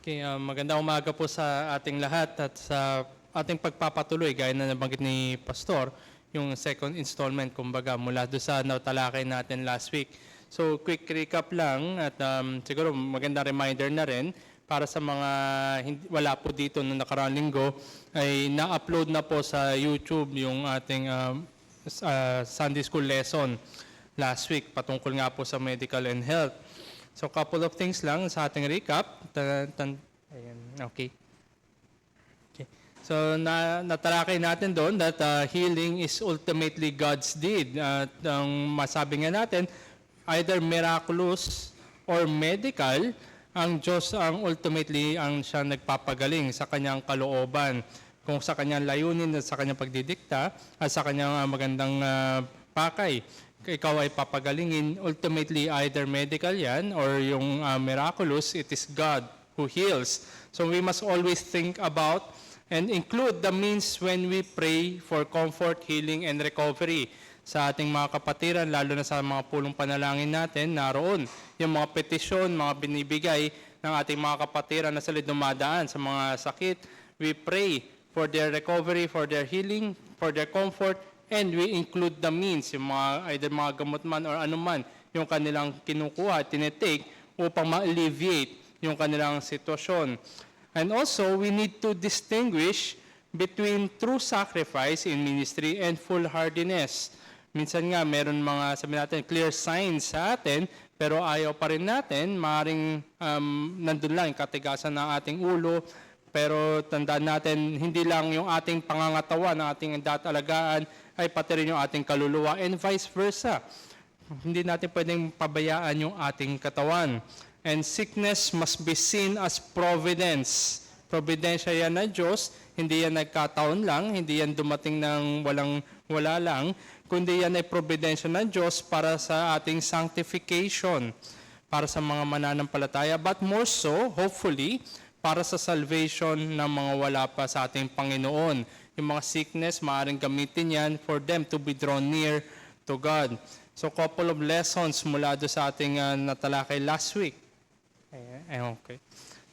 Okay, magandang umaga po sa ating lahat at sa ating pagpapatuloy, gaya na nabanggit ni Pastor, yung second installment, kumbaga, mula doon sa nautalakay natin last week. So, quick recap lang at siguro magandang reminder na rin para sa mga wala po dito noong nakaraang linggo, ay na-upload na po sa YouTube yung ating Sunday School lesson last week patungkol nga po sa medical and health. So, couple of things lang sa ating recap. Ayan, okay. So, natalakay natin doon that healing is ultimately God's deed. At ang masabi nga natin, either miraculous or medical, ang Diyos ang ultimately ang siya nagpapagaling sa kanyang kalooban. Kung sa kanyang layunin at sa kanyang pagdidikta at sa kanyang magandang pakay, ikaw ay papagalingin, ultimately either medical yan or yung miraculous, it is God who heals. So we must always think about and include the means when we pray for comfort, healing, and recovery sa ating mga kapatiran, lalo na sa mga pulong panalangin natin, naroon yung mga petisyon, mga binibigay ng ating mga kapatiran na sila dumadaan sa mga sakit. We pray for their recovery, for their healing, for their comfort, and we include the means, yung mga, either mga gamot man or anuman, yung kanilang kinukuha, tinitake, upang ma-alleviate yung kanilang sitwasyon. And also, we need to distinguish between true sacrifice in ministry and foolhardiness. Minsan nga, meron mga, sabi natin, clear signs sa atin, pero ayaw pa rin natin, maaaring nandun lang yung katigasan ng ating ulo, pero tandaan natin, hindi lang yung ating pangangatawan, ang ating datalagaan, ay pati rin yung ating kaluluwa, and vice versa. Hindi natin pwedeng pabayaan yung ating katawan. And sickness must be seen as providence. Providensya yan na Diyos, hindi yan nagkataon lang, hindi yan dumating ng wala lang, kundi yan ay providensya ng Diyos para sa ating sanctification, para sa mga mananampalataya, but more so, hopefully, para sa salvation ng mga wala pa sa ating Panginoon. Yung mga sickness, maaaring gamitin yan for them to be drawn near to God. So, couple of lessons mula doon sa ating natalakay last week. Okay.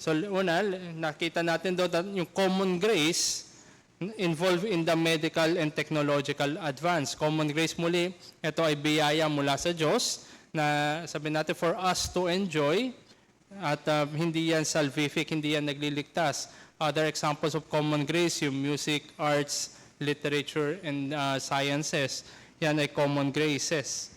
So, una, nakita natin doon yung common grace involved in the medical and technological advance. Common grace muli, ito ay biyaya mula sa Diyos na sabi natin for us to enjoy at hindi yan salvific, hindi yan nagliligtas. Other examples of common grace, yung music, arts, literature, and sciences. Yan ay common graces.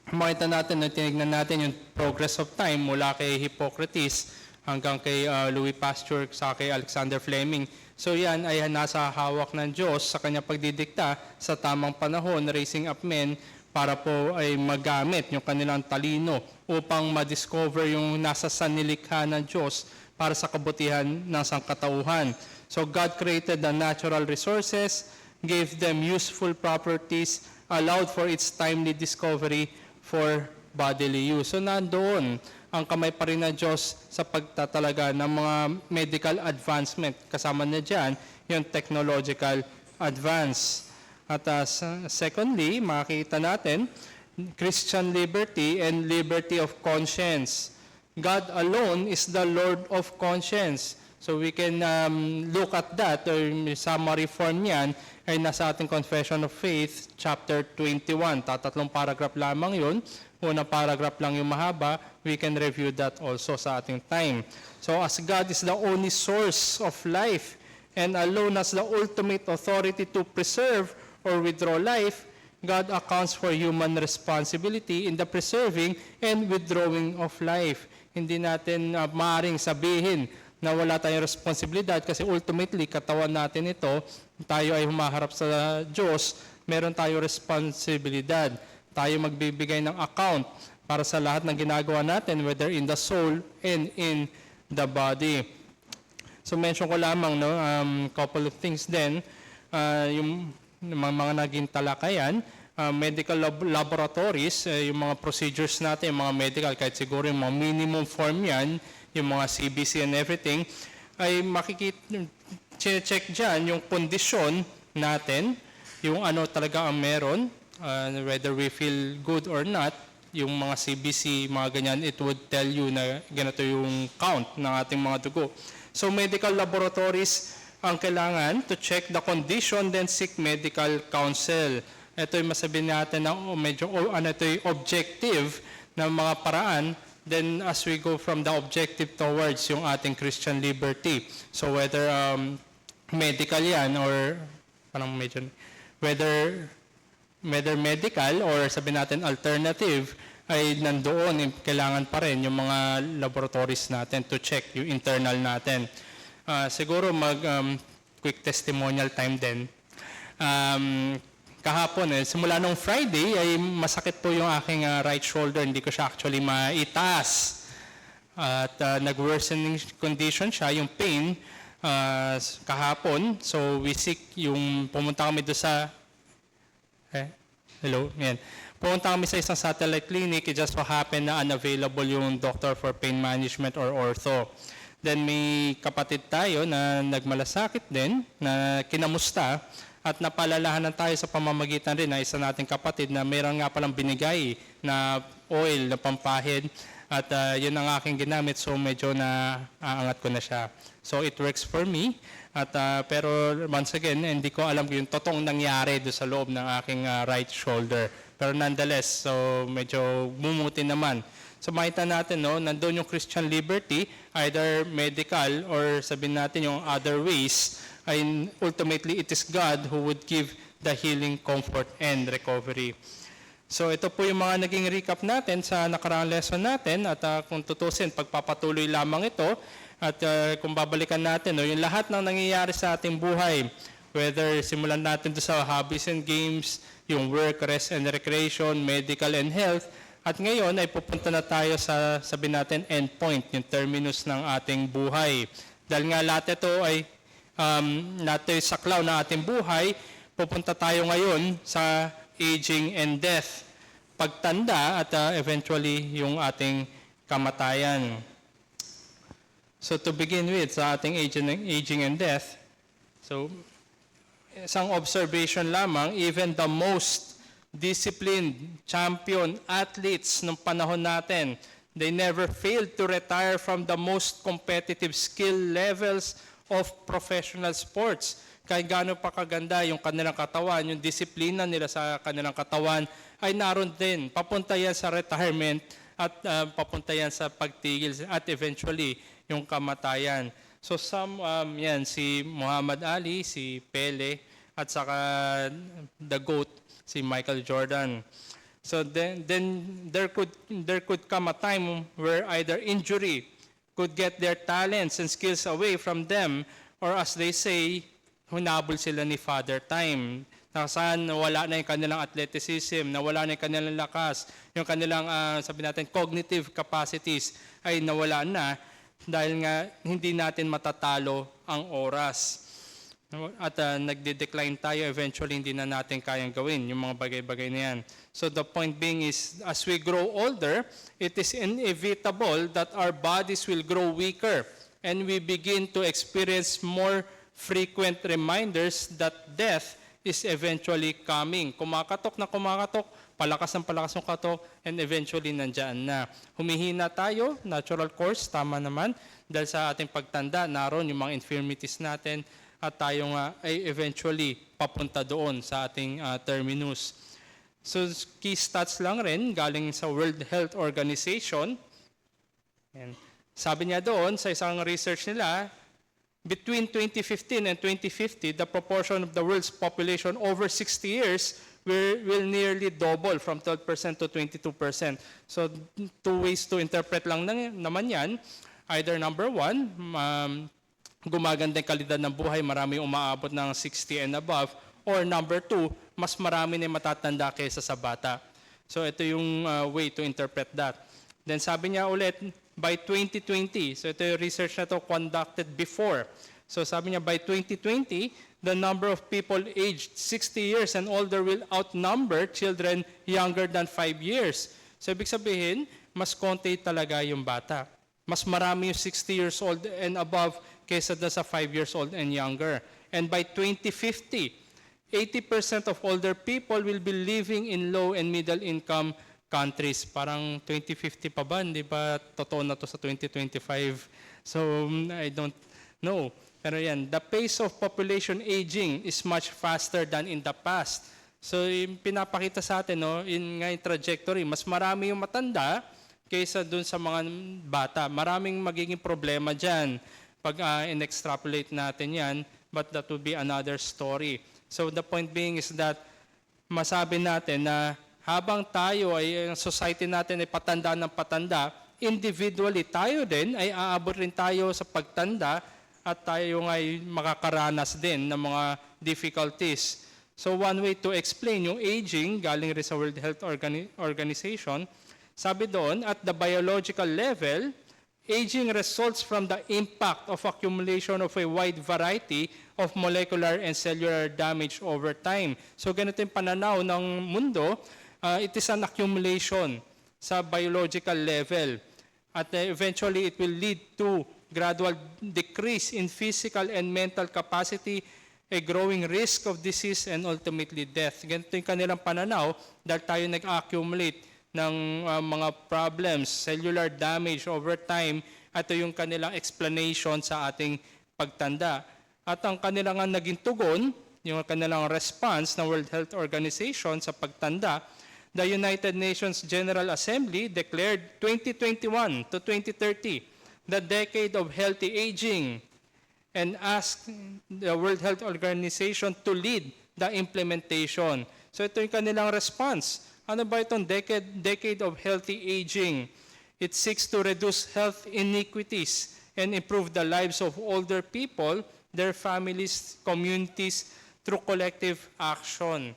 Makita natin na tinignan natin yung progress of time mula kay Hippocrates hanggang kay Louis Pasteur sa kay Alexander Fleming. So yan ay nasa hawak ng Diyos sa kanyang pagdidikta sa tamang panahon, raising up men para po ay magamit yung kanilang talino upang ma-discover yung nasa sanilikha ng Diyos para sa kabutihan ng sangkatauhan. So God created the natural resources, gave them useful properties, allowed for its timely discovery for bodily use. So nandoon ang kamay pa rin ng Diyos sa pagtatalaga ng mga medical advancement. Kasama na dyan yung technological advance. At secondly, makikita natin Christian liberty and liberty of conscience. God alone is the Lord of conscience. So we can look at that, or summary form yan, ay nasa ating Confession of Faith, chapter 21. Tatlong paragraph lamang yun. Unang paragraph lang yung mahaba. We can review that also sa ating time. So as God is the only source of life and alone has the ultimate authority to preserve or withdraw life, God accounts for human responsibility in the preserving and withdrawing of life. Hindi natin maaaring sabihin na wala tayong responsibilidad kasi ultimately katawan natin ito, tayo ay humaharap sa Diyos, meron tayong responsibilidad. Tayo magbibigay ng account para sa lahat ng ginagawa natin, whether in the soul and in the body. So mention ko lamang couple of things din, yung mga naging talakayan, medical laboratories, yung mga procedures natin, yung mga medical, kahit siguro yung mga minimum form yan, yung mga CBC and everything, ay check dyan yung kondisyon natin, yung ano talaga ang meron, whether we feel good or not, yung mga CBC, mga ganyan, it would tell you na ganito yung count ng ating mga dugo. So medical laboratories ang kailangan to check the condition, then seek medical counsel. Ito yung masabihin natin na medyo ito yung objective na mga paraan. Then as we go from the objective towards yung ating Christian liberty. So whether medical yan or parang medyo, whether medical or sabihin natin alternative, ay nandoon, kailangan pa rin yung mga laboratories natin to check yung internal natin. Siguro quick testimonial time din. Kahapon, simula nung Friday, ay masakit po yung aking right shoulder. Hindi ko siya actually maitaas. At nag-worsening condition siya, yung pain, kahapon. So we seek yung, pumunta kami doon sa, hello, yan. Pumunta kami sa isang satellite clinic. It just so happened na unavailable yung doctor for pain management or ortho. Then may kapatid tayo na nagmalasakit din, na kinamusta. At napalalahanan tayo sa pamamagitan rin na isa nating kapatid na mayroon nga palang binigay na oil na pampahid. At yun ang aking ginamit, so medyo aangat ko na siya. So it works for me. At pero once again, hindi ko alam yung totoong nangyari doon sa loob ng aking right shoulder. Pero nonetheless, so medyo bumuti naman. So makita natin, no, nandun yung Christian liberty, either medical or sabihin natin yung other ways, ay ultimately it is God who would give the healing, comfort, and recovery. So ito po yung mga naging recap natin sa nakaraang lesson natin at kung tutusin, pagpapatuloy lamang ito at kung babalikan natin, no, yung lahat ng nangyayari sa ating buhay, whether simulan natin doon sa hobbies and games, yung work, rest and recreation, medical and health, at ngayon ay pupunta na tayo sa sabihin natin endpoint, yung terminus ng ating buhay. Dahil nga lahat ito ay natin saklaw na ating buhay, pupunta tayo ngayon sa aging and death, pagtanda at eventually yung ating kamatayan. So to begin with, sa ating aging and death, so isang observation lamang, even the most disciplined champion athletes ng panahon natin, they never failed to retire from the most competitive skill levels of professional sports. Kahit gaano pa kaganda yung kanilang katawan, yung disiplina nila sa kanilang katawan, ay naroon din. Papunta yan sa retirement at papunta yan sa pagtigil at eventually yung kamatayan. So yan, si Muhammad Ali, si Pele, at saka the GOAT, si Michael Jordan. So then there could come a time where either injury could get their talents and skills away from them, or as they say, hunabol sila ni Father Time. Saan nawala na yung kanilang athleticism, nawala na yung kanilang lakas, yung kanilang, sabi natin, cognitive capacities ay nawala na dahil nga hindi natin matatalo ang oras. At nagde-decline tayo, eventually hindi na natin kayang gawin yung mga bagay-bagay na yan. So the point being is, as we grow older, it is inevitable that our bodies will grow weaker and we begin to experience more frequent reminders that death is eventually coming. Kumakatok na kumakatok, palakas ng katok, and eventually nandyan na. Humihina tayo, natural course, tama naman, dahil sa ating pagtanda, naroon yung mga infirmities natin, at tayo nga ay eventually papunta doon sa ating terminus. So key stats lang rin, galing sa World Health Organization. And sabi niya doon, sa isang research nila, between 2015 and 2050, the proportion of the world's population over 60 years will nearly double from 12% to 22%. So two ways to interpret lang naman yan. Either number one, gumaganda yung kalidad ng buhay, marami umaabot ng 60 and above, or number two, mas marami na matatanda kaysa sa bata. So ito yung way to interpret that. Then sabi niya ulit, by 2020, so ito yung research na to conducted before. So sabi niya, by 2020, the number of people aged 60 years and older will outnumber children younger than 5 years. So ibig sabihin, mas konti talaga yung bata. Mas marami yung 60 years old and above kaysa sa 5 years old and younger. And by 2050, 80% of older people will be living in low and middle income countries. Parang 2050 pa ba? Hindi ba totoo na to sa 2025? So, I don't know. Pero yan, the pace of population aging is much faster than in the past. So, yung pinapakita sa atin, no, in nga yung trajectory, mas marami yung matanda kaysa dun sa mga bata. Maraming magiging problema dyan pag in-extrapolate natin yan, but that will be another story. So, the point being is that masabi natin na habang tayo ay, ang society natin ay patanda ng patanda, individually tayo din ay aabot rin tayo sa pagtanda at tayo ay makakaranas din ng mga difficulties. So one way to explain yung aging, galing rin sa World Health Organization, sabi doon, at the biological level, aging results from the impact of accumulation of a wide variety of molecular and cellular damage over time. So ganito yung pananaw ng mundo, it is an accumulation sa biological level. At eventually, it will lead to gradual decrease in physical and mental capacity, a growing risk of disease, and ultimately death. Ganito yung kanilang pananaw dahil tayo nag-accumulate ng mga problems, cellular damage over time. Ito yung kanilang explanation sa ating pagtanda. At ang kanilang naging tugon, yung kanilang response ng World Health Organization sa pagtanda, the United Nations General Assembly declared 2021 to 2030 the decade of healthy aging and asked the World Health Organization to lead the implementation. So ito yung kanilang response. Ano ba itong decade of healthy aging? It seeks to reduce health inequities and improve the lives of older people, their families, communities, through collective action.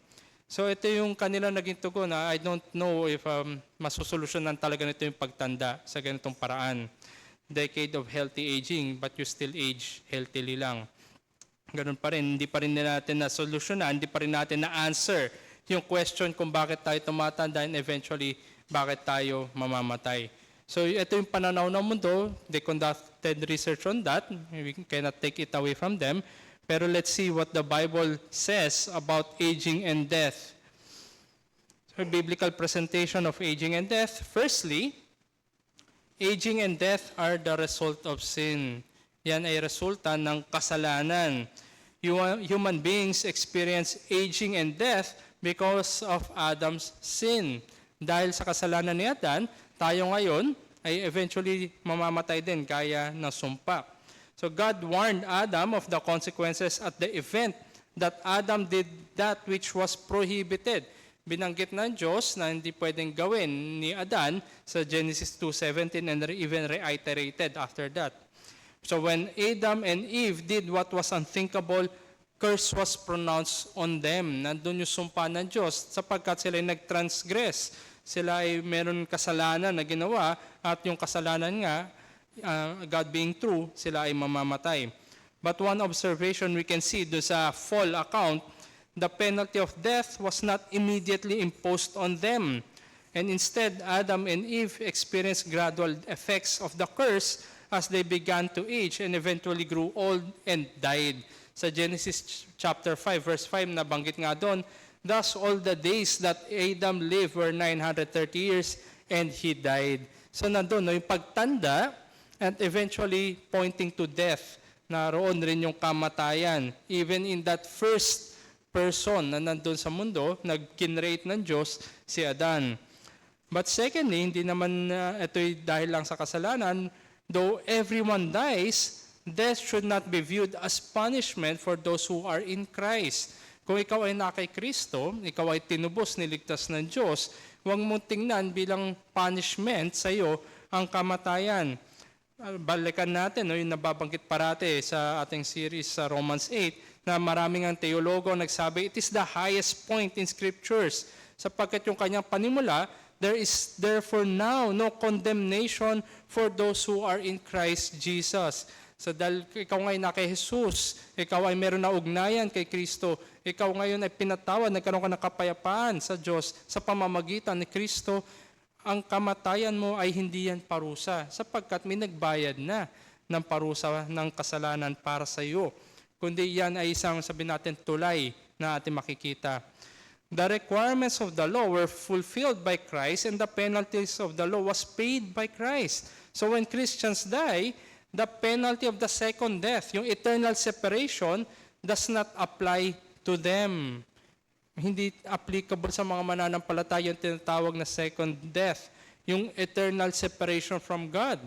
So ito yung kanilang naging tugon. I don't know if masusolusyonan talaga nito yung pagtanda sa ganitong paraan. Decade of healthy aging, but you still age healthily lang. Ganun pa rin, hindi pa rin natin na-solusyonan, hindi pa rin natin na-answer yung question kung bakit tayo tumatanda and eventually bakit tayo mamamatay. So ito yung pananaw ng mundo. They conducted research on that. We cannot take it away from them. Pero let's see what the Bible says about aging and death. So, biblical presentation of aging and death. Firstly, aging and death are the result of sin. Yan ay resulta ng kasalanan. Human beings experience aging and death because of Adam's sin. Dahil sa kasalanan ni Adan, tayo ngayon ay eventually mamamatay din gaya ng sumpa. So God warned Adam of the consequences at the event that Adam did that which was prohibited. Binanggit ng Diyos na hindi pwedeng gawin ni Adan sa Genesis 2:17 and even reiterated after that. So when Adam and Eve did what was unthinkable, curse was pronounced on them. Nandun yung sumpa ng Diyos sapagkat sila ay nag-transgress. Sila ay meron kasalanan na ginawa at yung kasalanan nga, God being true, sila ay mamamatay. But one observation we can see do sa fall account, the penalty of death was not immediately imposed on them. And instead, Adam and Eve experienced gradual effects of the curse as they began to age and eventually grew old and died. Sa Genesis chapter 5, verse 5, nabanggit nga doon, thus all the days that Adam lived were 930 years and he died. So nandun, no, yung pagtanda, and eventually pointing to death. Naroon rin yung kamatayan. Even in that first person na nandun sa mundo, nag-generate ng Diyos si Adan. But secondly, hindi naman ito'y dahil lang sa kasalanan, though everyone dies, death should not be viewed as punishment for those who are in Christ. Kung ikaw ay na kay Kristo, ikaw ay tinubos, niligtas ng Diyos, huwag mong tingnan bilang punishment sa iyo ang kamatayan. Balikan natin, no, yung nababanggit parate sa ating series sa Romans 8, na maraming ang teologo nagsabi, it is the highest point in Scriptures. Sapagkat yung kanyang panimula, there is therefore now no condemnation for those who are in Christ Jesus. So dahil ikaw ngayon na kay Jesus, ikaw ay meron na ugnayan kay Kristo, ikaw ngayon ay pinatawad, nagkaroon ka ng kapayapaan sa Diyos sa pamamagitan ni Kristo, ang kamatayan mo ay hindi yan parusa sapagkat may nagbayad na ng parusa ng kasalanan para sa iyo. Kundi yan ay isang, sabi natin, tulay na ating makikita. The requirements of the law were fulfilled by Christ and the penalties of the law was paid by Christ. So when Christians die, the penalty of the second death, yung eternal separation, does not apply to them. Hindi applicable sa mga mananampalataya yung tinatawag na second death, yung eternal separation from God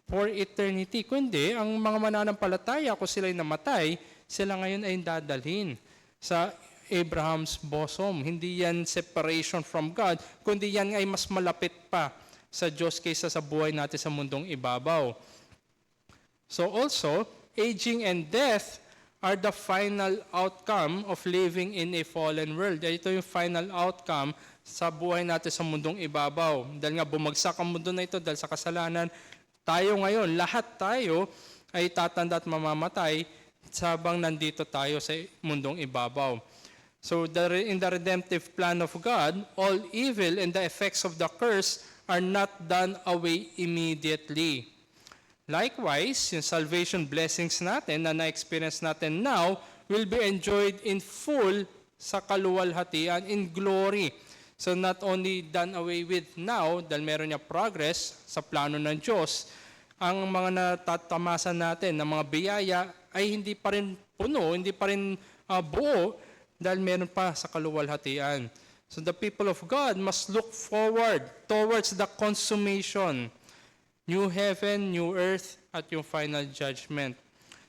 for eternity. Kundi, ang mga mananampalataya, kung sila'y namatay, sila ngayon ay dadalhin sa Abraham's bosom. Hindi yan separation from God, kundi yan ay mas malapit pa sa Diyos kaysa sa buhay natin sa mundong ibabaw. So also, aging and death are the final outcome of living in a fallen world. Ito yung final outcome sa buhay natin sa mundong ibabaw. Dahil nga bumagsak ang mundo na ito dahil sa kasalanan, tayo ngayon, lahat tayo ay tatanda at mamamatay sabang nandito tayo sa mundong ibabaw. So in the redemptive plan of God, all evil and the effects of the curse are not done away immediately. Likewise, yung salvation blessings natin na na-experience natin now will be enjoyed in full sa kaluwalhatian in glory. So not only done away with now, dahil meron niya progress sa plano ng Diyos, ang mga natatamasan natin ng mga biyaya ay hindi pa rin puno, hindi pa rin buo, dahil meron pa sa kaluwalhatian. So the people of God must look forward towards the consummation, new heaven, new earth, at yung final judgment.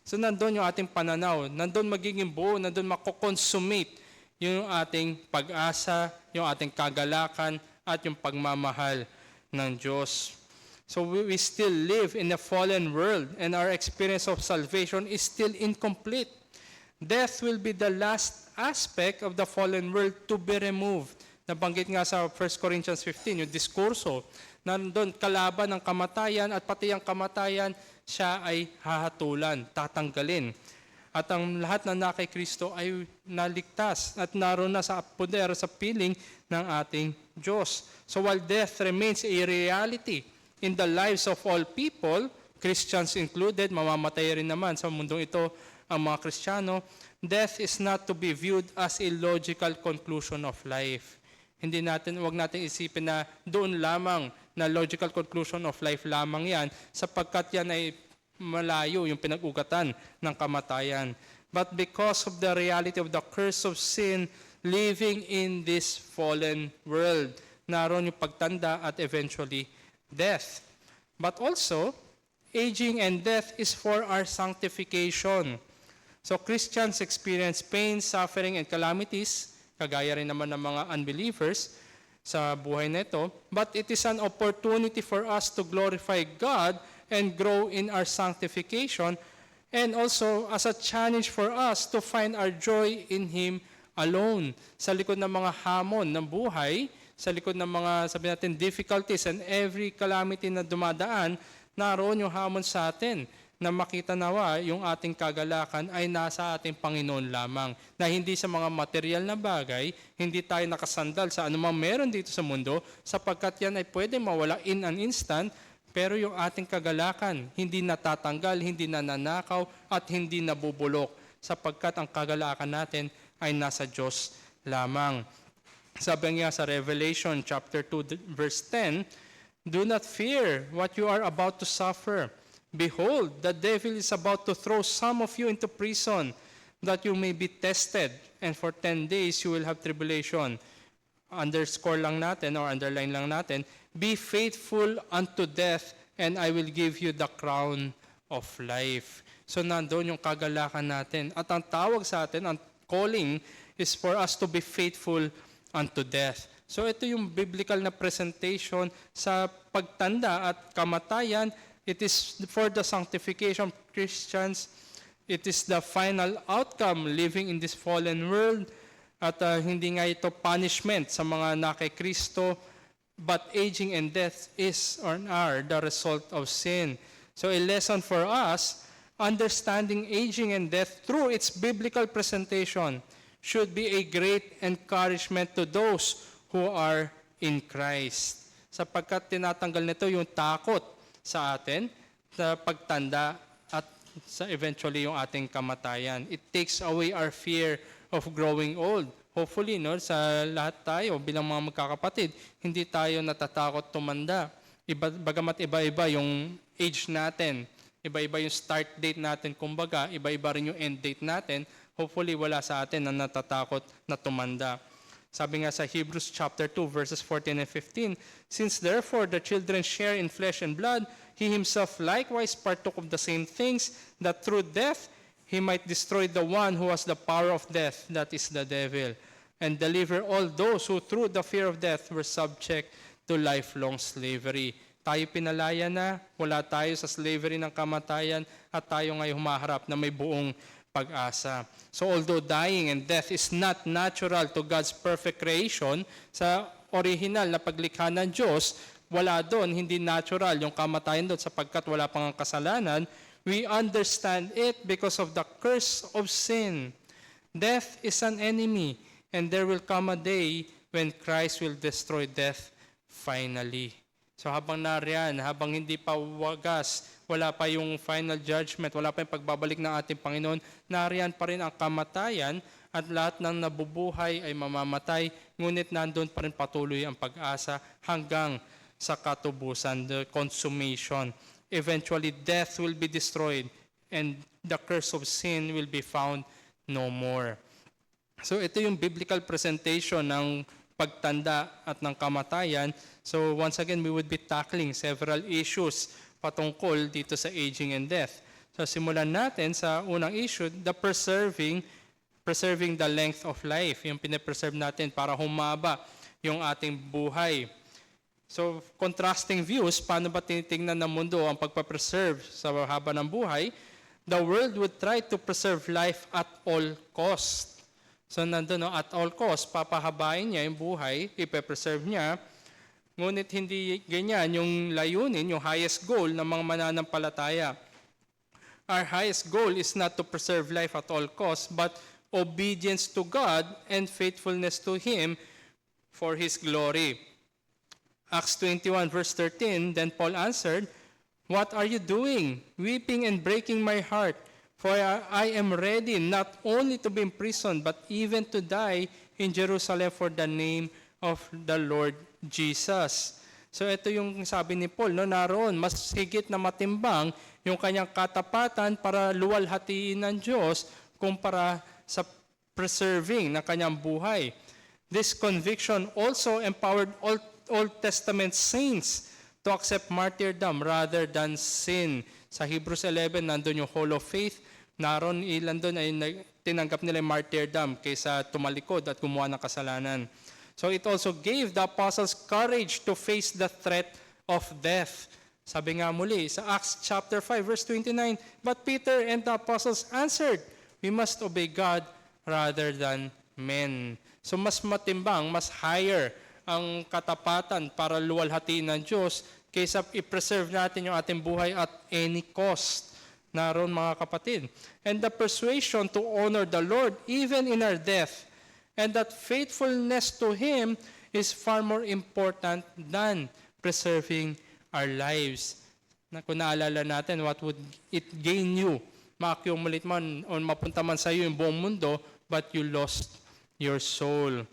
So nandun yung ating pananaw, nandun magiging buo, nandun makoconsummate yung ating pag-asa, yung ating kagalakan, at yung pagmamahal ng Diyos. So we still live in a fallen world and our experience of salvation is still incomplete. Death will be the last aspect of the fallen world to be removed. Nabanggit nga sa 1 Corinthians 15, yung diskurso, nandun kalaban ng kamatayan at pati ang kamatayan, siya ay hahatulan, tatanggalin. At ang lahat na na kay Kristo ay naligtas at naroon na sa poder, sa piling ng ating Diyos. So while death remains a reality in the lives of all people, Christians included, mamamatay rin naman sa mundong ito ang mga Kristiyano, death is not to be viewed as a logical conclusion of life. Wag natin isipin na doon lamang na logical conclusion of life lamang yan, sapagkat yan ay malayo yung pinag-ugatan ng kamatayan. But because of the reality of the curse of sin living in this fallen world, naroon yung pagtanda at eventually death. But also, aging and death is for our sanctification. So Christians experience pain, suffering, and calamities, kagaya rin naman ng mga unbelievers sa buhay nito, but it is an opportunity for us to glorify God and grow in our sanctification, and also as a challenge for us to find our joy in Him alone. Sa likod ng mga hamon ng buhay, sa likod ng mga, sabi natin, difficulties and every calamity na dumadaan, naroon yung hamon sa atin na makita nawa yung ating kagalakan ay nasa ating Panginoon lamang. Na hindi sa mga material na bagay, hindi tayo nakasandal sa anumang meron dito sa mundo, sapagkat yan ay pwede mawala in an instant, pero yung ating kagalakan, hindi natatanggal, hindi nananakaw, at hindi nabubulok, sapagkat ang kagalakan natin ay nasa Diyos lamang. Sabi nga sa Revelation chapter 2 verse 10, "Do not fear what you are about to suffer. Behold, the devil is about to throw some of you into prison, that you may be tested, and for 10 days you will have tribulation." Underscore lang natin, or underline lang natin, "Be faithful unto death, and I will give you the crown of life." So nandoon yung kagalakan natin. At ang tawag sa atin, ang calling, is for us to be faithful unto death. So ito yung biblical na presentation sa pagtanda at kamatayan. It is for the sanctification of Christians. It is the final outcome living in this fallen world. At hindi nga ito punishment sa mga na kay Kristo, but aging and death is or are the result of sin. So a lesson for us, understanding aging and death through its biblical presentation should be a great encouragement to those who are in Christ. Sapagkat tinatanggal nito yung takot sa atin, sa pagtanda, at sa eventually yung ating kamatayan. It takes away our fear of growing old. hopefully, no, sa lahat tayo bilang mga magkakapatid, hindi tayo natatakot tumanda. Bagamat iba-iba yung age natin, iba-iba yung start date natin, kumbaga, iba-iba rin yung end date natin, hopefully wala sa atin na natatakot na tumanda. Sabi nga sa Hebrews chapter 2 verses 14 and 15, "Since therefore the children share in flesh and blood, he himself likewise partook of the same things, that through death he might destroy the one who has the power of death, that is the devil, and deliver all those who through the fear of death were subject to lifelong slavery." Tayo pinalaya na, wala tayo sa slavery ng kamatayan, at tayo ngayon humaharap na may buong pag-asa. So although dying and death is not natural to God's perfect creation, sa original na paglikha ng Diyos, wala doon, hindi natural yung kamatayan doon sapagkat wala pang kasalanan, we understand it because of the curse of sin. Death is an enemy, and there will come a day when Christ will destroy death finally. So habang nariyan, habang hindi pa wagas, wala pa yung final judgment, wala pa yung pagbabalik ng ating Panginoon, nariyan pa rin ang kamatayan at lahat ng nabubuhay ay mamamatay, ngunit nandun pa rin patuloy ang pag-asa hanggang sa katubusan, the consummation. Eventually, death will be destroyed and the curse of sin will be found no more. So ito yung biblical presentation ng pagtanda at ng kamatayan. So once again, we would be tackling several issues patungkol dito sa aging and death. So simulan natin sa unang issue, the preserving the length of life. Yung pinapreserve natin para humaba yung ating buhay. So contrasting views, paano ba tinitingnan ng mundo ang pagpapreserve sa haba ng buhay? The world would try to preserve life at all cost. So nandun, no, at all cost, papahabain niya yung buhay, ipe-preserve niya. Ngunit hindi ganyan yung layunin, yung highest goal ng mga mananampalataya. Our highest goal is not to preserve life at all costs, but obedience to God and faithfulness to Him for His glory. Acts 21 verse 13, then Paul answered, "What are you doing, weeping and breaking my heart? For I am ready not only to be imprisoned, but even to die in Jerusalem for the name of the Lord Jesus." So ito yung sabi ni Paul, no, naroon, mas higit na matimbang yung kanyang katapatan para luwalhatiin ng Diyos kumpara sa preserving ng kanyang buhay. This conviction also empowered Old Testament saints to accept martyrdom rather than sin. Sa Hebrews 11, nandun yung Hall of Faith. Naroon ilan doon ay tinanggap nila yung martyrdom kaysa tumalikod at gumawa ng kasalanan. So it also gave the apostles courage to face the threat of death. Sabi nga muli sa Acts chapter 5 verse 29, "But Peter and the apostles answered, we must obey God rather than men." So mas matimbang, mas higher ang katapatan para luwalhatiin ng Diyos kaysa i-preserve natin yung ating buhay at any cost. Naroon mga kapatid. And the persuasion to honor the Lord even in our death, and that faithfulness to Him is far more important than preserving our lives. Kung naalala natin, what would it gain you? Ma-accumulate man o mapunta man sa iyo yung buong mundo, but you lost your soul.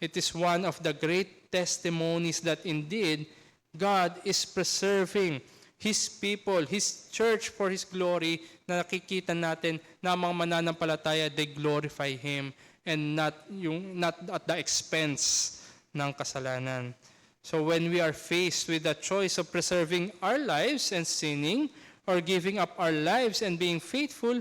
It is one of the great testimonies that indeed God is preserving His people, His church for His glory, na nakikita natin na mga mananampalataya, they glorify Him and not at the expense ng kasalanan. So when we are faced with the choice of preserving our lives and sinning, or giving up our lives and being faithful,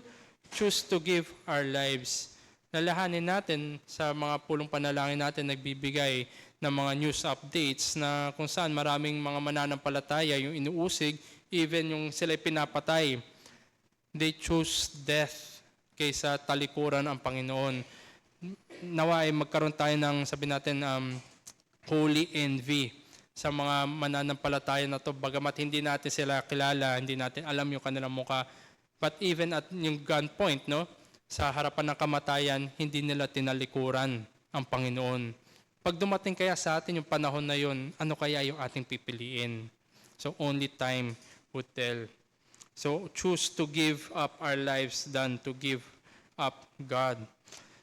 choose to give our lives. Lalahanin natin sa mga pulong panalangin natin, nagbibigay ng mga news updates na kung saan maraming mga mananampalataya yung inuusig, even yung sila pinapatay. They choose death kaysa talikuran ang Panginoon. Nawa ay magkaroon tayo ng, sabi natin, holy envy sa mga mananampalataya na to. Bagamat hindi natin sila kilala, hindi natin alam yung kanilang mukha. But even at yung gunpoint, no, sa harapan ng kamatayan, hindi nila tinalikuran ang Panginoon. Pag dumating kaya sa atin yung panahon na yun, ano kaya yung ating pipiliin? So only time would tell. So choose to give up our lives than to give up God.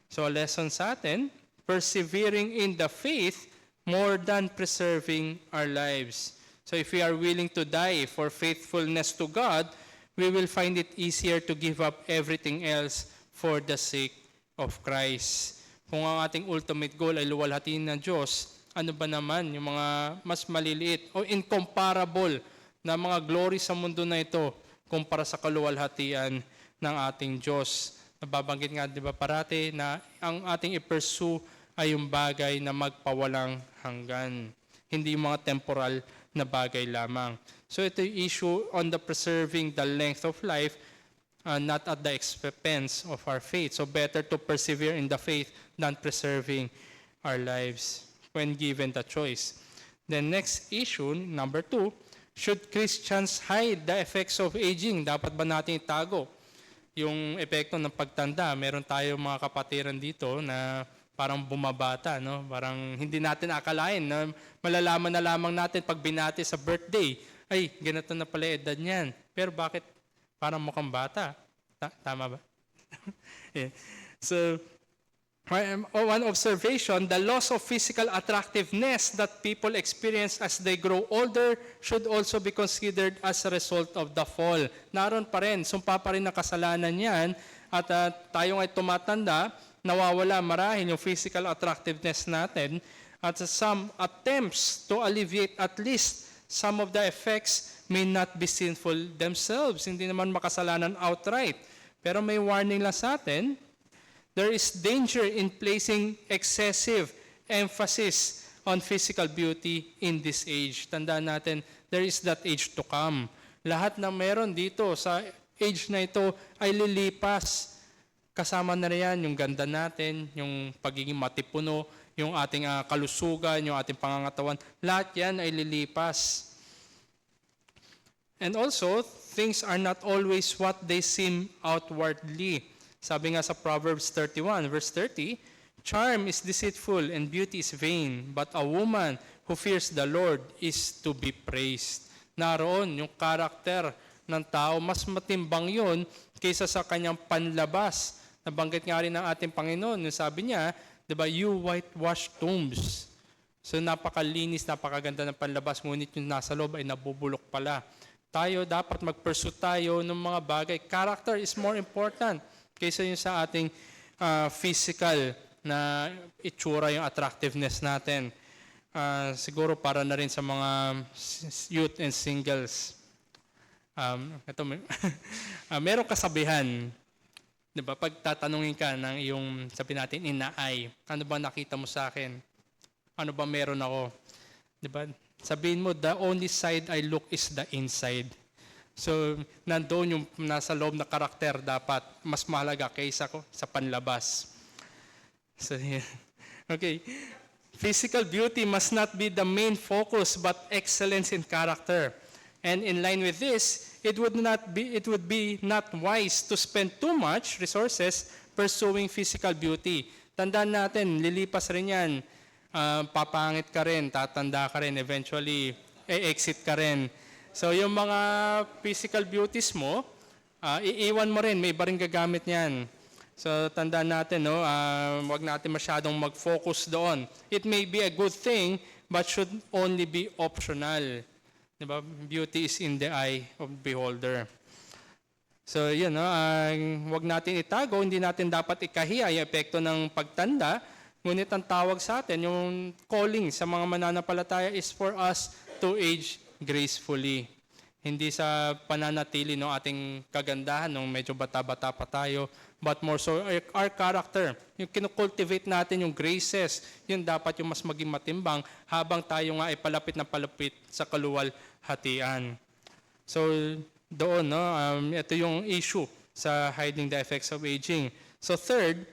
So a lesson sa atin, persevering in the faith more than preserving our lives. So if we are willing to die for faithfulness to God, we will find it easier to give up everything else for the sake of Christ. Kung ang ating ultimate goal ay luwalhatiin ng Diyos, ano ba naman yung mga mas maliliit o incomparable na mga glory sa mundo na ito kumpara sa kaluwalhatian ng ating Diyos? Nababanggit nga, di ba, parati na ang ating i-pursue ay yung bagay na magpawalang hanggan. Hindi yung mga temporal na bagay lamang. So ito yung issue on the preserving the length of life, not at the expense of our faith. So better to persevere in the faith than preserving our lives when given the choice. The next issue, number 2, should Christians hide the effects of aging? Dapat ba natin itago yung epekto ng pagtanda? Meron tayo mga kapatiran dito na parang bumabata, no? Parang hindi natin akalain na malalaman na lamang natin pag binati sa birthday, ay, ganito na pala edad niyan. Pero bakit parang mukhang bata? Tama ba? Yeah. So, one observation, the loss of physical attractiveness that people experience as they grow older should also be considered as a result of the fall. Naroon pa rin, sumpa pa rin ang kasalanan yan, at tayo ay tumatanda, nawawala marahil yung physical attractiveness natin, at some attempts to alleviate at least some of the effects may not be sinful themselves. Hindi naman makasalanan outright. Pero may warning lang sa atin, there is danger in placing excessive emphasis on physical beauty in this age. Tandaan natin, there is that age to come. Lahat na meron dito sa age na ito ay lilipas. Kasama na riyan yung ganda natin, yung pagiging matipuno, yung ating kalusugan, yung ating pangangatawan. Lahat yan ay lilipas. And also, things are not always what they seem outwardly. Sabi nga sa Proverbs 31, verse 30, charm is deceitful and beauty is vain, but a woman who fears the Lord is to be praised. Naroon yung karakter ng tao, mas matimbang yun kaysa sa kanyang panlabas. Nabanggit nga rin ng ating Panginoon, yung sabi niya, di ba, you whitewash tombs. So napakalinis, napakaganda ng panlabas, ngunit yung nasa loob ay nabubulok pala. Tayo, dapat mag-pursue tayo ng mga bagay. Character is more important kaysa yung sa ating physical na itsura, yung attractiveness natin. Siguro para na rin sa mga youth and singles. Merong kasabihan, di ba? Pag tatanungin ka ng iyong, sabi natin, inaay, ano ba nakita mo sa akin? Ano ba meron ako? Di ba? Sabihin mo, the only side I look is the inside. So, nandoon yung nasa loob na karakter dapat mas mahalaga kaysa ko sa panlabas. So, yeah. Okay. Physical beauty must not be the main focus, but excellence in character. And in line with this, it would be not wise to spend too much resources pursuing physical beauty. Tandaan natin, lilipas rin yan. Papangit ka rin, tatanda ka rin, eventually, exit ka rin. So yung mga physical beauties mo, iiwan mo rin, may iba rin gagamit niyan. So tandaan natin, no, wag natin masyadong mag-focus doon. It may be a good thing, but should only be optional. Diba? Beauty is in the eye of the beholder. So yun, no, wag natin itago, hindi natin dapat ikahiya yung epekto ng pagtanda. Ngunit ang tawag sa atin, yung calling sa mga mananampalataya is for us to age gracefully. Hindi sa pananatili ng ating kagandahan nung medyo bata-bata pa tayo, but more so our character. Yung kinocultivate natin yung graces, yun dapat yung mas maging matimbang habang tayo nga ay palapit na palapit sa kaluwalhatian. So doon, no, ito yung issue sa hiding the effects of aging. So third,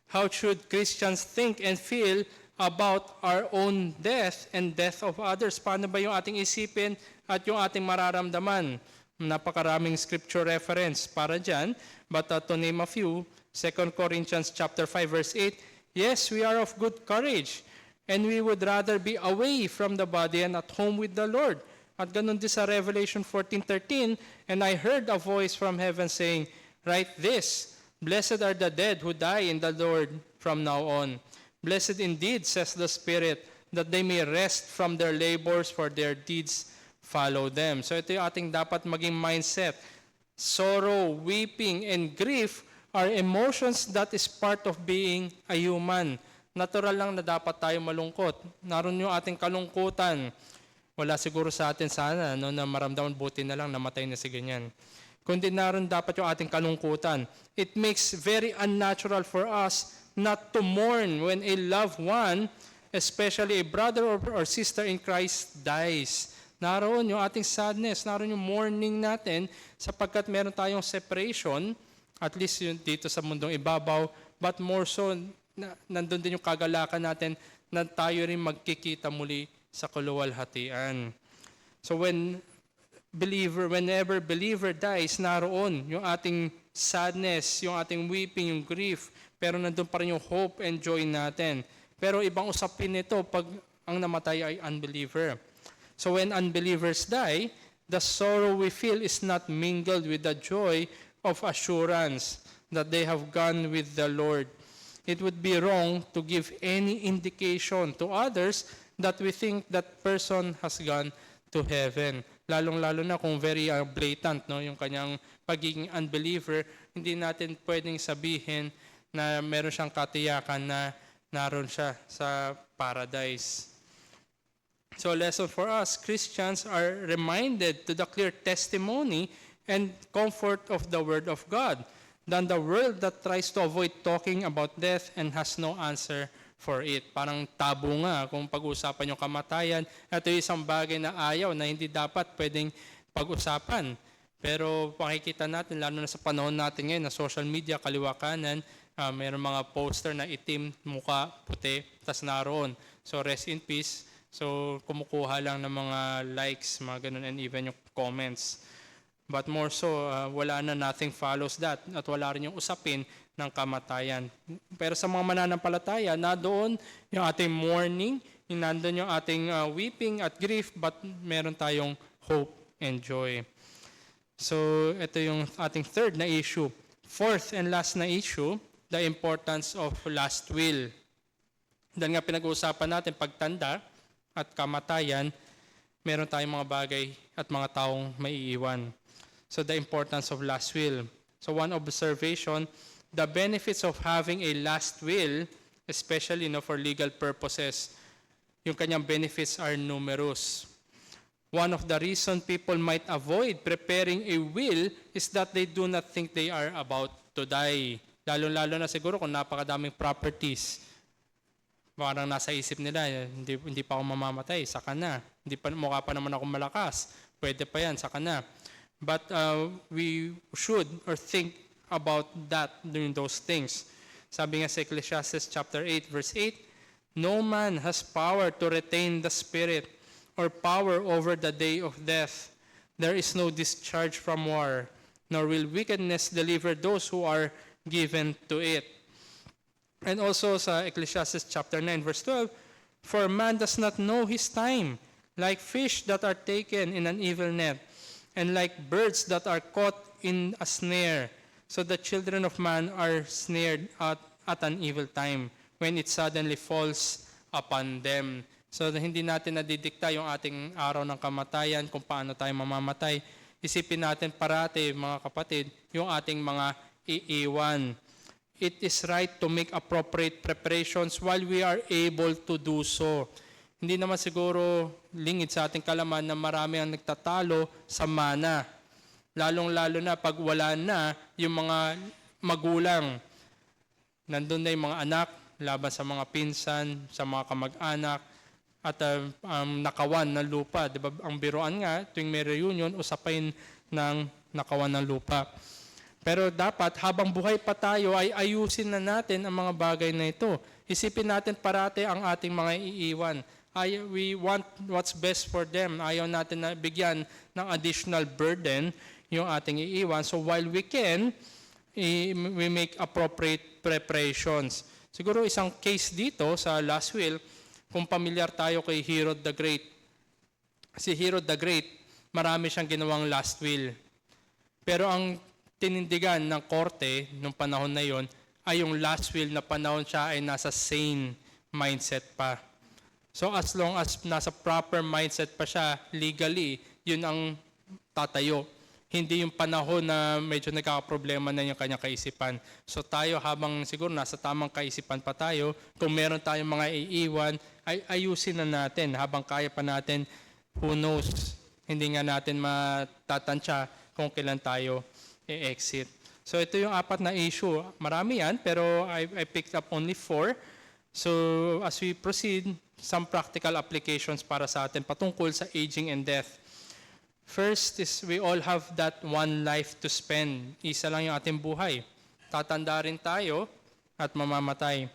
how should Christians think and feel about our own death and death of others? Paano ba yung ating isipin at yung ating mararamdaman? Napakaraming scripture reference para dyan. But to name a few, 2 Corinthians chapter 5, verse 8, yes, we are of good courage, and we would rather be away from the body and at home with the Lord. At ganun din sa Revelation 14:13, and I heard a voice from heaven saying, write this, blessed are the dead who die in the Lord from now on. Blessed indeed, says the Spirit, that they may rest from their labors, for their deeds follow them. So ito yung ating dapat maging mindset. Sorrow, weeping, and grief are emotions that is part of being a human. Natural lang na dapat tayo malungkot. Naroon yung ating kalungkutan. Wala siguro sa atin sana no, na maramdaman, buti na lang namatay na si ganyan. Kundi naroon dapat yung ating kalungkutan. It makes very unnatural for us not to mourn when a loved one, especially a brother or sister in Christ, dies. Naroon yung ating sadness, naroon yung mourning natin sapagkat meron tayong separation, at least yun dito sa mundong ibabaw, but more so, nandun din yung kagalakan natin na tayo rin magkikita muli sa kaluwalhatian. So whenever believer dies, naroon yung ating sadness, yung ating weeping, yung grief, pero nandun pa rin yung hope and joy natin. Pero ibang usapin nito pag ang namatay ay unbeliever. So when unbelievers die, the sorrow we feel is not mingled with the joy of assurance that they have gone with the Lord. It would be wrong to give any indication to others that we think that person has gone to heaven. Lalong-lalo na kung very blatant, no, yung kanyang pagiging unbeliever, hindi natin pwedeng sabihin na meron siyang katiyakan na naroon siya sa paradise. So lesson for us, Christians are reminded to the clear testimony and comfort of the Word of God than the world that tries to avoid talking about death and has no answer for it. Parang tabu nga kung pag-uusapan yung kamatayan. Ito yung isang bagay na ayaw na hindi dapat pwedeng pag-usapan. Pero pakikita natin, lalo na sa panahon natin ngayon na social media, kaliwa kanan, mayroong mga poster na itim, muka, puti, tas naroon. So rest in peace. So kumukuha lang ng mga likes, mga ganun, and even yung comments. But more so, wala na, nothing follows that. At wala rin yung usapin ng kamatayan. Pero sa mga mananampalataya, na doon yung ating mourning, nandun yung ating weeping at grief, but meron tayong hope and joy. So ito yung ating third na issue. Fourth and last na issue, the importance of last will. Dahil nga pinag-uusapan natin pagtanda at kamatayan, meron tayong mga bagay at mga taong maiiwan. So the importance of last will. So one observation, the benefits of having a last will, especially for legal purposes, yung kanyang benefits are numerous. One of the reasons people might avoid preparing a will is that they do not think they are about to die. Lalo-lalo na siguro kung napakadaming properties. Parang nasa isip nila, hindi pa ako mamamatay, saka na. Mukha pa naman ako malakas, pwede pa yan, saka na. But we should or think about that during those things. Sabi nga sa Ecclesiastes chapter 8, verse 8, no man has power to retain the spirit or power over the day of death. There is no discharge from war, nor will wickedness deliver those who are given to it. And also sa Ecclesiastes chapter 9, verse 12, for man does not know his time, like fish that are taken in an evil net, and like birds that are caught in a snare. So the children of man are snared at an evil time, when it suddenly falls upon them. So hindi natin nadidikta yung ating araw ng kamatayan, kung paano tayo mamamatay. Isipin natin parati, mga kapatid, yung ating mga iiwan. It is right to make appropriate preparations while we are able to do so. Hindi naman siguro lingid sa ating kalaman na marami ang nagtatalo sa mana. Lalong-lalo na pag wala na yung mga magulang. Nandun na yung mga anak laban sa mga pinsan, sa mga kamag-anak, at nakawan ng lupa. Diba? Ang biruan nga, tuwing may reunion, usapin ng nakawan ng lupa. Pero dapat, habang buhay pa tayo, ay ayusin na natin ang mga bagay na ito. Isipin natin parati ang ating mga iiwan. We want what's best for them. Ayaw natin na bigyan ng additional burden yung ating iiwan. So while we can, we make appropriate preparations. Siguro isang case dito sa last will, kung pamilyar tayo kay Herod the Great. Si Herod the Great, marami siyang ginawang last will. Pero ang tinindigan ng korte nung panahon na yon ay yung last will na panahon siya ay nasa sane mindset pa. So as long as nasa proper mindset pa siya legally, yun ang tatayo. Hindi yung panahon na medyo nagkakaproblema na yung kanyang kaisipan. So tayo habang siguro nasa tamang kaisipan pa tayo, kung meron tayong mga iiwan, ay ayusin na natin habang kaya pa natin, who knows, hindi nga natin matatansya kung kailan tayo i-exit. So ito yung 4 na issue. Marami yan, pero I picked up only 4. So as we proceed, some practical applications para sa atin patungkol sa aging and death. First is we all have that one life to spend. Isa lang yung ating buhay. Tatanda rin tayo at mamamatay.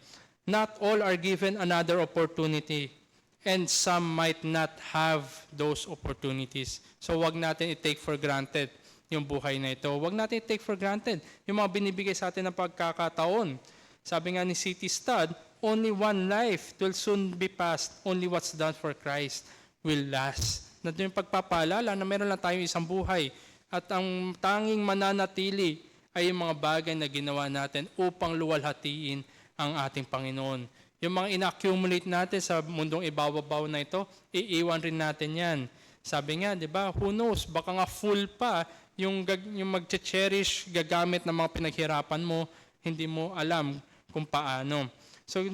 Not all are given another opportunity, and some might not have those opportunities. So wag natin i-take for granted yung buhay na ito. Wag natin i-take for granted yung mga binibigay sa atin ng pagkakataon. Sabi nga ni C.T. Studd, only one life will soon be passed. Only what's done for Christ will last. Nandun yung pagpapaalala na meron lang tayong isang buhay. At ang tanging mananatili ay yung mga bagay na ginawa natin upang luwalhatiin ang ating Panginoon. Yung mga ina-accumulate natin sa mundong ibabaw na ito, iiwan rin natin yan. Sabi nga, di ba, who knows, baka nga full pa yung mag-cherish, gagamit ng mga pinaghirapan mo, hindi mo alam kung paano. So,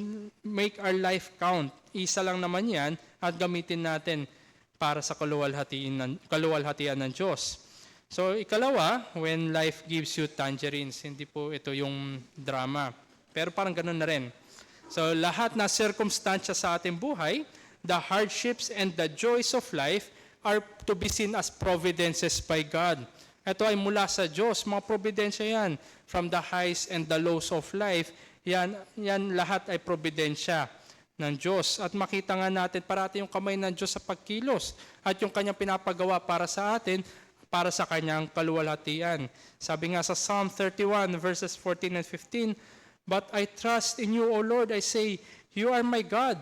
make our life count. Isa lang naman yan at gamitin natin para sa kaluwalhatian ng Diyos. So, ikalawa, when life gives you tangerines, hindi po ito yung drama. Pero parang ganun na rin. So, lahat na circumstansya sa ating buhay, the hardships and the joys of life are to be seen as providences by God. Ito ay mula sa Diyos, mga providensya yan. From the highs and the lows of life, yan lahat ay providensya ng Diyos. At makita nga natin parati yung kamay ng Diyos sa pagkilos at yung kanyang pinapagawa para sa atin, para sa kanyang kaluwalhatian. Sabi nga sa Psalm 31 verses 14 and 15, "But I trust in you, O Lord, I say, you are my God.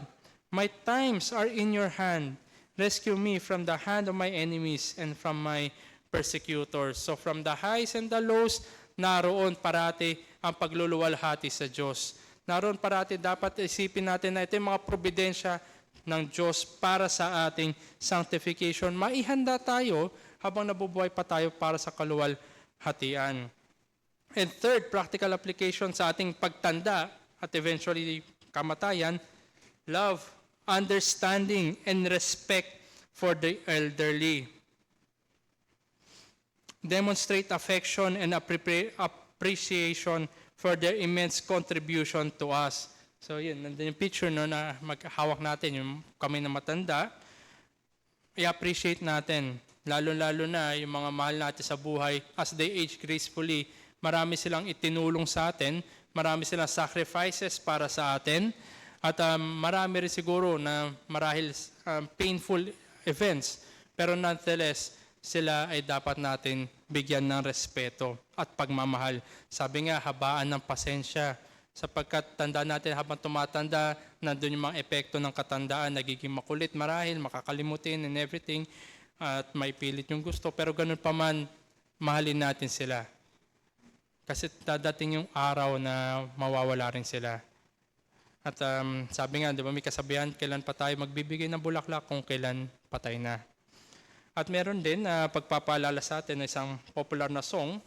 My times are in your hand. Rescue me from the hand of my enemies and from my persecutors." So from the highs and the lows, naroon parati ang pagluluwalhati sa Diyos. Naroon parati dapat isipin natin na ito yung mga probidensya ng Diyos para sa ating sanctification. Maihanda tayo habang nabubuhay pa tayo para sa kaluwalhatian. And third, practical application sa ating pagtanda at eventually kamatayan, love, understanding, and respect for the elderly. Demonstrate affection and appreciation for their immense contribution to us. So yun, nandun yung picture no, na maghawak natin, yung kami na matanda, i-appreciate natin. Lalo-lalo na yung mga mahal natin sa buhay, as they age gracefully, marami silang itinulong sa atin, marami silang sacrifices para sa atin, at marami rin siguro na marahil painful events, pero nonetheless, sila ay dapat natin bigyan ng respeto at pagmamahal. Sabi nga, habaan ng pasensya. Sapagkat tanda natin habang tumatanda, nandun yung mga epekto ng katandaan, nagiging makulit marahil, makakalimutin and everything, at may pilit yung gusto. Pero ganun pa man, mahalin natin sila. Kasi dadating yung araw na mawawala rin sila. At sabi nga, di ba may kasabihan, kailan pa tayo magbibigay ng bulaklak kung kailan patay na. At meron din na pagpapaalala sa atin na isang popular na song.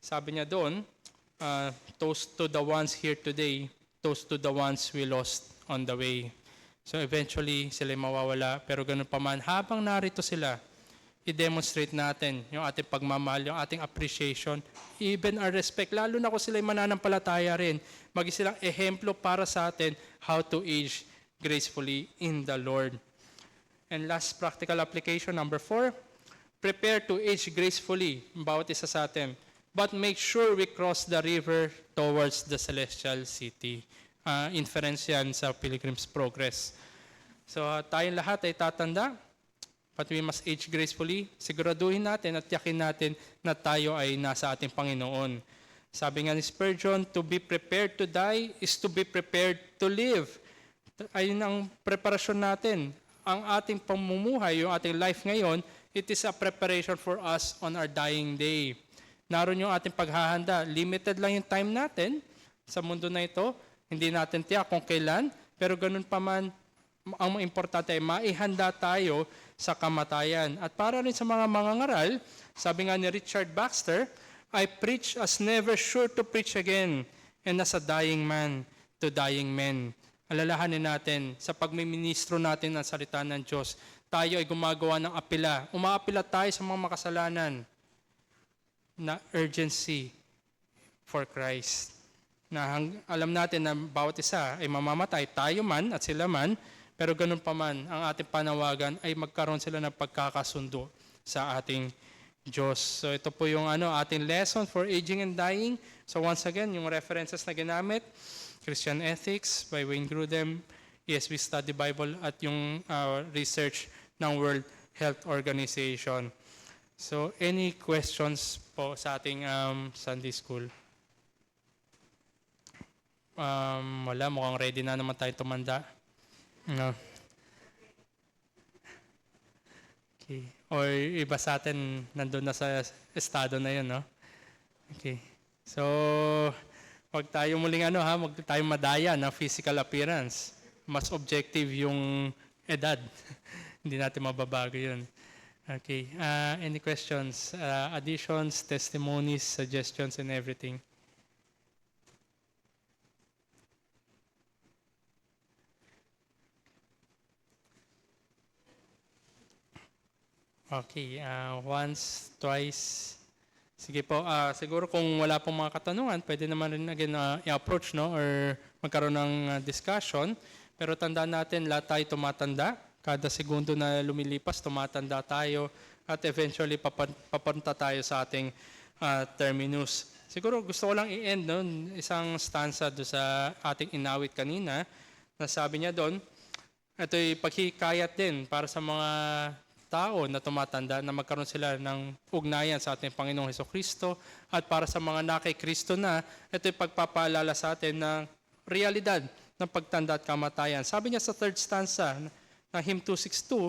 Sabi niya doon, toast to the ones here today, toast to the ones we lost on the way. So eventually, sila mawawala. Pero ganun pa man, habang narito sila, i-demonstrate natin yung ating pagmamahal, yung ating appreciation, even our respect. Lalo na kung sila'y mananampalataya rin, maging silang ehemplo para sa atin how to age gracefully in the Lord. And last practical application, number 4, prepare to age gracefully, bawat isa sa atin. But make sure we cross the river towards the celestial city. Inference yan sa Pilgrim's Progress. So tayong lahat ay tatanda, but we must age gracefully. Siguraduhin natin at yakin natin na tayo ay nasa ating Panginoon. Sabi nga ni Spurgeon, to be prepared to die is to be prepared to live. Ayun ang preparasyon natin. Ang ating pamumuhay, yung ating life ngayon, it is a preparation for us on our dying day. Naroon yung ating paghahanda. Limited lang yung time natin. sa mundo na ito. Hindi natin tiyak kung kailan, pero ganun pa man, ang importante ay maihanda tayo sa kamatayan. At para rin sa mga mangangaral, sabi nga ni Richard Baxter, I preach as never sure to preach again, and as a dying man to dying men. Alalahanin natin, sa pagmiministro natin ng salita ng Diyos, tayo ay gumagawa ng apela. Umaapila tayo sa mga makasalanan na urgency for Christ. Na alam natin na bawat isa ay mamamatay, tayo man at sila man, pero ganun pa man, ang ating panawagan ay magkaroon sila ng pagkakasundo sa ating Diyos. So ito po yung ating lesson for aging and dying. So once again, yung references na ginamit, Christian Ethics by Wayne Grudem, ESV Study Bible, at yung research ng World Health Organization. So any questions po sa ating Sunday School? Wala, mukhang ready na naman tayo tumanda. No. Okay. Or iba sa atin, nandun na sa estado na yun, no? Okay. So, wag tayo muling wag tayo madaya na physical appearance. Mas objective yung edad. Hindi natin mababago yun. Okay. Any questions? Additions, testimonies, suggestions, and everything? Okay, once, twice. Sige po, siguro kung wala pong mga katanungan, pwede naman rin again i-approach, no? Or magkaroon ng discussion. Pero tandaan natin, lahat tayo tumatanda. Kada segundo na lumilipas, tumatanda tayo. At eventually, papunta tayo sa ating terminus. Siguro gusto ko lang i-end, no? Isang stanza do sa ating inawit kanina. Na sabi niya doon, ito'y paghikayat din para sa mga tao na tumatanda na magkaroon sila ng ugnayan sa ating Panginoong Hesukristo, at para sa mga nakay Kristo na, ito'y pagpapaalala sa atin ng realidad ng pagtanda at kamatayan. Sabi niya sa third stanza ng hymn 262,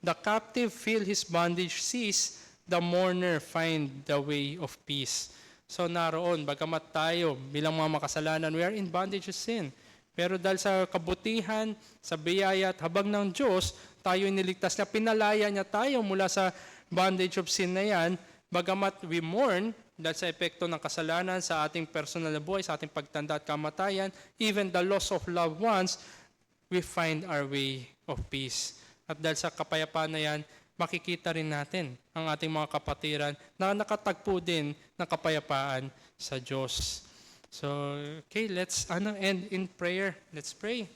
the captive feel his bondage cease, the mourner find the way of peace. So naroon, bagamat tayo bilang mga makasalanan, we are in bondage of sin. Pero dahil sa kabutihan, sa biyaya at habag ng Diyos, tayo iniligtas niya, pinalaya niya tayo mula sa bondage of sin na yan, bagamat we mourn dahil sa epekto ng kasalanan sa ating personal na buhay, sa ating pagtanda at kamatayan, even the loss of loved ones, we find our way of peace. At dahil sa kapayapaan na yan, makikita rin natin ang ating mga kapatiran na nakatagpo din ng kapayapaan sa Diyos. So, okay, let's end in prayer. Let's pray.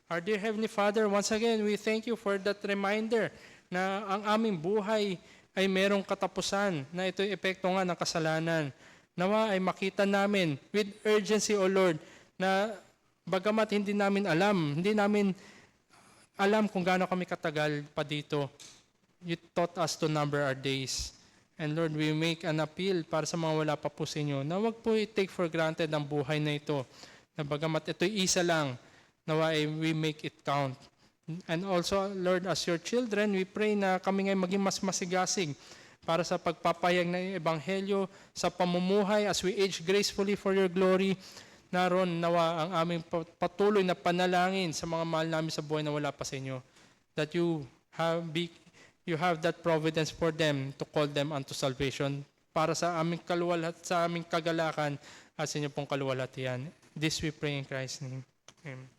Our dear Heavenly Father, once again, we thank you for that reminder na ang aming buhay ay merong katapusan, na ito'y epekto nga ng kasalanan. Nawa ay makita namin with urgency, O Lord, na bagamat hindi namin alam kung gaano kami katagal pa dito, you taught us to number our days. And Lord, we make an appeal para sa mga wala pa po sa inyo, na wag po i-take for granted ang buhay na ito, na bagamat ito'y isa lang, nawa we make it count. And also, Lord, as your children, we pray na kami ngay maging mas masigasig para sa pagpapayag ng Ebanghelyo, sa pamumuhay as we age gracefully for your glory. Naroon nawa ang aming patuloy na panalangin sa mga mahal namin sa buhay na wala pa sa inyo, that you have that providence for them to call them unto salvation, para sa aming kaluwalat, sa aming kagalakan at sa inyo pong kaluwalhatian. This we pray in Christ's name. Amen.